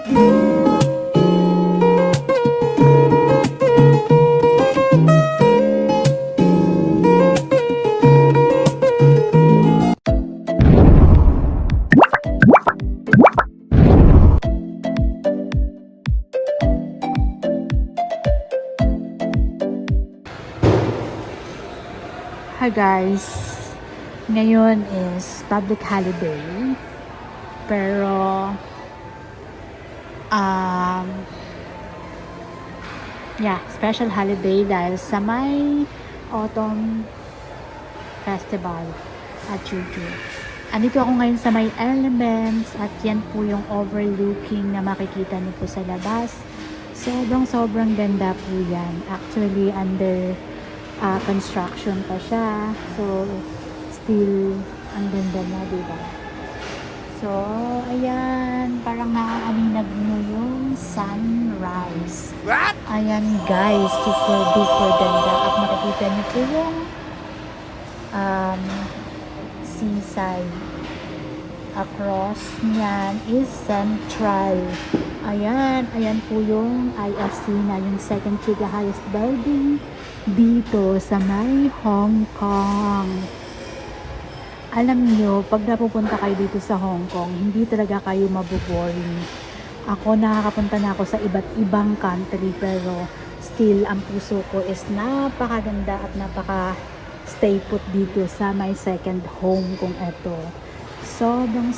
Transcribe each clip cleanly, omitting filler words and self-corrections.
Hi guys, ngayon is public holiday, pero special holiday dahil sa may autumn festival at Juju. Andito ako ngayon sa may Elements at yan po yung overlooking na makikita niyo po sa labas. Sobrang ganda po yan. Actually under construction pa siya, so still ang ganda na, diba? So ayan, parang naaaninag mo yung sunrise. What? Ayan guys, super duper ganda at makikita niyo po yung seaside. Across niyan is Central. Ayan po yung IFC na, yung second to the highest building dito sa may Hong Kong. Alam nyo, pag napupunta kayo dito sa Hong Kong, hindi talaga kayo maboboring. Ako, nakakapunta na ako sa iba't ibang country, pero still, ang puso ko is napakaganda at napaka-stay put dito sa my second home kong eto. Sobrang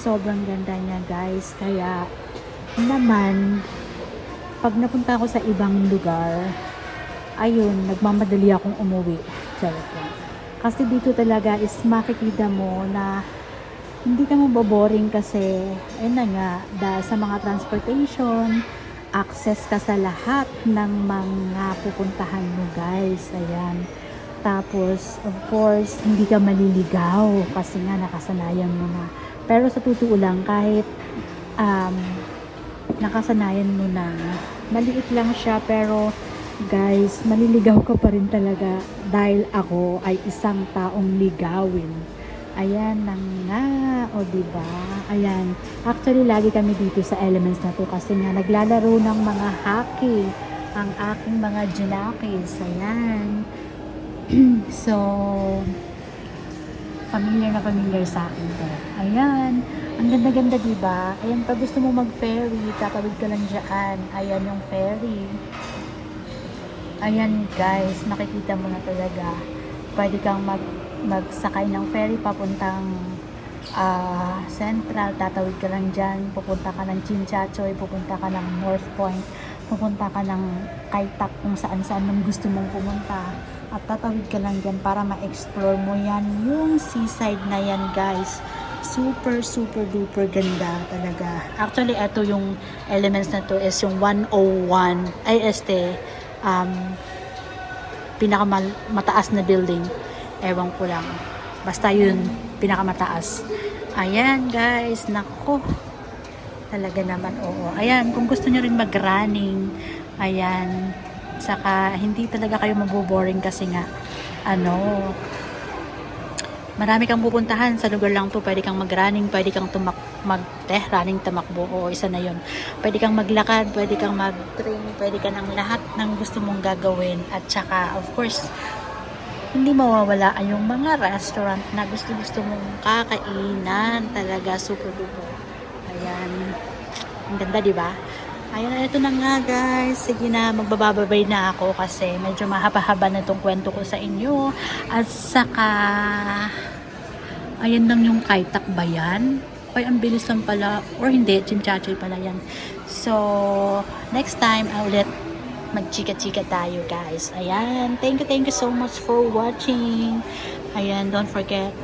ganda niya guys. Kaya naman, pag napunta ako sa ibang lugar, ayun, nagmamadali akong umuwi. Charot lang. Kasi dito talaga is makikita mo na hindi ka maboboring kasi, ayun na nga, dahil sa mga transportation, access ka sa lahat ng mga pupuntahan mo guys. Ayan. Tapos, of course, hindi ka maliligaw kasi nga nakasanayan mo na. Pero sa totoo lang, kahit nakasanayan mo na, maliit lang siya, pero guys, maliligaw ka pa rin talaga dahil ako ay isang taong ligawin. Ayan na nga, o diba? Ayan, actually lagi kami dito sa Elements na to kasi nga naglalaro ng mga hockey ang aking mga junakis. Ayan. So, familiar sa akin to. Ayan, ang ganda-ganda diba? Ayan, pag gusto mo mag-ferry, tatawid ka lang dyan. Ayan yung ferry. Ayan guys, nakikita mo na talaga. Pwede kang magsakay ng ferry papuntang Central, tatawid ka lang dyan, pupunta ka ng Chinchachoy, pupunta ka ng North Point, pupunta ka ng Kai Tak, kung saan man gusto mong pumunta, at tatawid ka lang dyan para ma-explore mo yan, yung seaside na yan guys. Super duper ganda talaga. Actually, ito yung Elements na to is yung 101 pinakamataas na building. Ewan ko lang. Basta yun, pinakamataas. Ayan guys, nako. Talaga naman, oo. Ayan, kung gusto nyo rin mag-running, ayan, saka hindi talaga kayo maboboring kasi nga, marami kang pupuntahan sa lugar lang to. Pwede kang mag-running, pwede kang running tamakbo, o isa na yun. Pwede kang maglakad, pwede kang mag-train, pwede ka ng lahat ng gusto mong gagawin. At saka, of course, hindi mawawala yung mga restaurant na gusto mong kakainan. Talaga, super duper. Ayan. Ang ganda, diba? Ayan, ito na nga guys. Sige na, magbababay na ako kasi medyo mahaba-haba na itong kwento ko sa inyo. At saka, ayan lang yung Kai Tak ba yan? Ay, ang bilis lang pala. Or hindi, Chimchachoy pala yan. So, next time, ulit magchika-chika tayo guys. Ayan, thank you so much for watching. Ayan, don't forget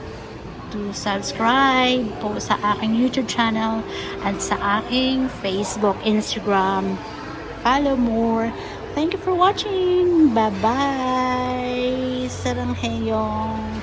to subscribe po sa aking YouTube channel at sa aking Facebook, Instagram. Follow more. Thank you for watching. Bye-bye. Sarang heyong.